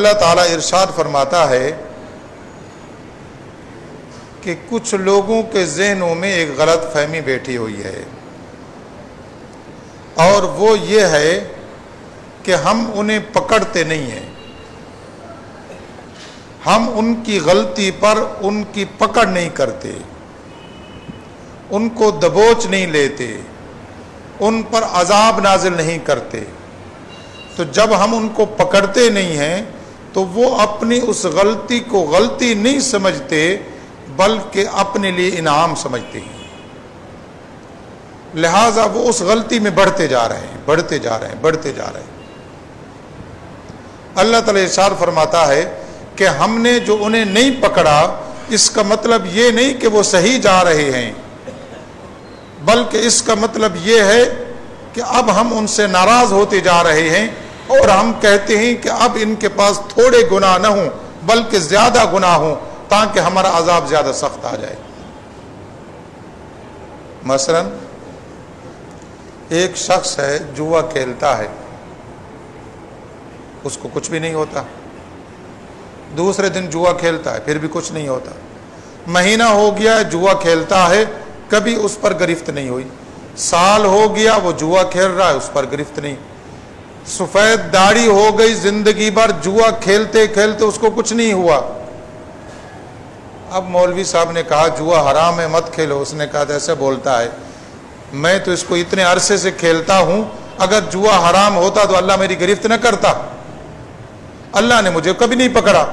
اللہ تعالیٰ ارشاد فرماتا ہے کہ کچھ لوگوں کے ذہنوں میں ایک غلط فہمی بیٹھی ہوئی ہے، اور وہ یہ ہے کہ ہم انہیں پکڑتے نہیں ہیں، ہم ان کی غلطی پر ان کی پکڑ نہیں کرتے، ان کو دبوچ نہیں لیتے، ان پر عذاب نازل نہیں کرتے۔ تو جب ہم ان کو پکڑتے نہیں ہیں تو وہ اپنی اس غلطی کو غلطی نہیں سمجھتے بلکہ اپنے لیے انعام سمجھتے ہیں، لہذا وہ اس غلطی میں بڑھتے جا رہے ہیں، بڑھتے جا رہے ہیں، بڑھتے جا رہے ہیں۔ اللہ تعالیٰ ارشاد فرماتا ہے کہ ہم نے جو انہیں نہیں پکڑا، اس کا مطلب یہ نہیں کہ وہ صحیح جا رہے ہیں، بلکہ اس کا مطلب یہ ہے کہ اب ہم ان سے ناراض ہوتے جا رہے ہیں، اور ہم کہتے ہیں کہ اب ان کے پاس تھوڑے گناہ نہ ہوں بلکہ زیادہ گناہ ہوں تاکہ ہمارا عذاب زیادہ سخت آ جائے۔ مثلا ایک شخص ہے، جوا کھیلتا ہے، اس کو کچھ بھی نہیں ہوتا، دوسرے دن جوا کھیلتا ہے پھر بھی کچھ نہیں ہوتا، مہینہ ہو گیا جوا کھیلتا ہے، کبھی اس پر گرفت نہیں ہوئی، سال ہو گیا وہ جوا کھیل رہا ہے، اس پر گرفت نہیں، سفید داڑھی ہو گئی، زندگی بھر جوا کھیلتے کھیلتے اس کو کچھ نہیں ہوا۔ اب مولوی صاحب نے کہا جوا حرام ہے مت کھیلو، اس نے کہا ایسے بولتا ہے، میں تو اس کو اتنے عرصے سے کھیلتا ہوں، اگر جوا حرام ہوتا تو اللہ میری گرفت نہ کرتا، اللہ نے مجھے کبھی نہیں پکڑا،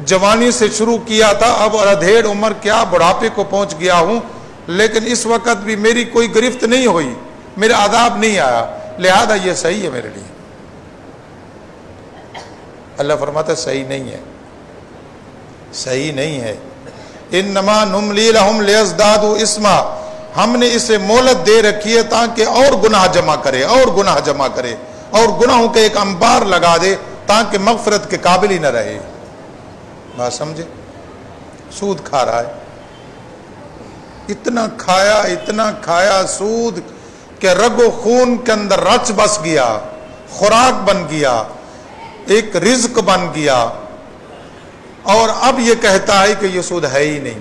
جوانی سے شروع کیا تھا، اب ادھیڑ عمر کیا بڑھاپے کو پہنچ گیا ہوں، لیکن اس وقت بھی میری کوئی گرفت نہیں ہوئی، میرا عذاب نہیں آیا، لہذا یہ صحیح ہے میرے لیے۔ اللہ فرماتا ہے صحیح نہیں ہے، صحیح نہیں ہے۔ انما نملی لہم لیزدادوا اثما، ہم نے اسے مہلت دے رکھی ہے تاکہ اور گناہ جمع کرے، اور گناہ جمع کرے، اور گناہوں کے ایک انبار لگا دے تاکہ مغفرت کے قابل ہی نہ رہے۔ بات سمجھے؟ سود کھا رہا ہے، اتنا کھایا سود کہ رگ و خون کے اندر رچ بس گیا، خوراک بن گیا، ایک رزق بن گیا، اور اب یہ کہتا ہے کہ یہ سود ہے ہی نہیں۔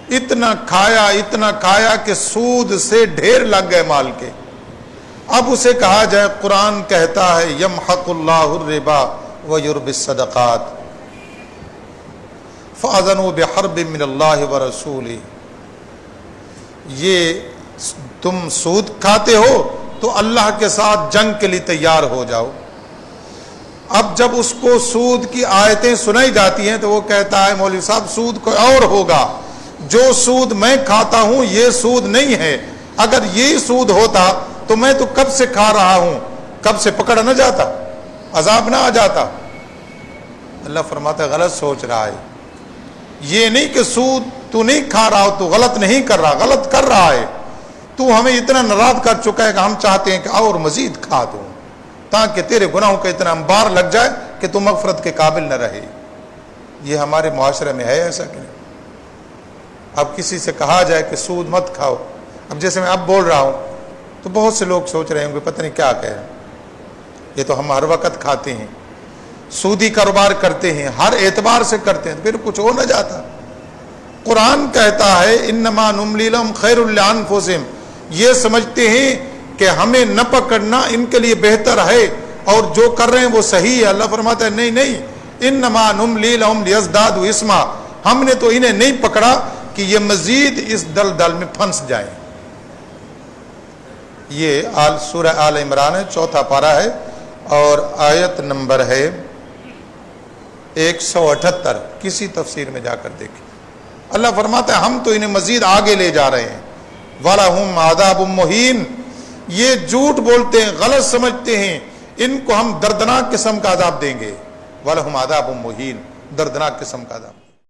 اتنا کھایا کہ سود سے ڈھیر لگ گئے مال کے۔ اب اسے کہا جائے، قرآن کہتا ہے یمحق اللہ الربا ویربی الصدقات فاذنوا بحرب من اللہ ورسولہ، یہ تم سود کھاتے ہو تو اللہ کے ساتھ جنگ کے لیے تیار ہو جاؤ۔ اب جب اس کو سود کی آیتیں سنائی جاتی ہیں تو وہ کہتا ہے مولوی صاحب سود کوئی اور ہوگا، جو سود میں کھاتا ہوں یہ سود نہیں ہے، اگر یہ سود ہوتا تو میں تو کب سے کھا رہا ہوں، کب سے پکڑا نہ جاتا، عذاب نہ آ جاتا۔ اللہ فرماتا ہے غلط سوچ رہا ہے، یہ نہیں کہ سود تو نہیں کھا رہا ہو تو غلط نہیں کر رہا، غلط کر رہا ہے، تو ہمیں اتنا ناراض کر چکا ہے کہ ہم چاہتے ہیں کہ اور مزید کھا دو تاکہ تیرے گناہوں کا اتنا انبار لگ جائے کہ تو مغفرت کے قابل نہ رہے۔ یہ ہمارے معاشرے میں ہے ایسا کہ نہیں؟ اب کسی سے کہا جائے کہ سود مت کھاؤ، اب جیسے میں اب بول رہا ہوں تو بہت سے لوگ سوچ رہے ہوں کہ پتہ نہیں کیا کہہ رہے ہیں، یہ تو ہم ہر وقت کھاتے ہیں، سودی کاروبار کرتے ہیں، ہر اعتبار سے کرتے ہیں، پھر کچھ ہو نہ جاتا۔ قرآن کہتا ہے انما نملی لہم خیر لانفسہم، یہ سمجھتے ہیں کہ ہمیں نہ پکڑنا ان کے لیے بہتر ہے اور جو کر رہے ہیں وہ صحیح ہے۔ اللہ فرماتا ہے نہیں، انما نملی لہم لیزدادوا اثما، ہم نے تو انہیں نہیں پکڑا کہ یہ مزید اس دلدل میں پھنس جائیں۔ یہ سورہ آل عمران ہے، 4 پارہ ہے اور آیت نمبر ہے 178، کسی تفسیر میں جا کر دیکھیں۔ اللہ فرماتا ہے ہم تو انہیں مزید آگے لے جا رہے ہیں۔ وَلَهُمْ عَذَابٌ مُّهِينٌ، یہ جھوٹ بولتے ہیں، غلط سمجھتے ہیں، ان کو ہم دردناک قسم کا عذاب دیں گے۔ وَلَهُمْ عَذَابٌ مُّهِينٌ، دردناک قسم کا عذاب۔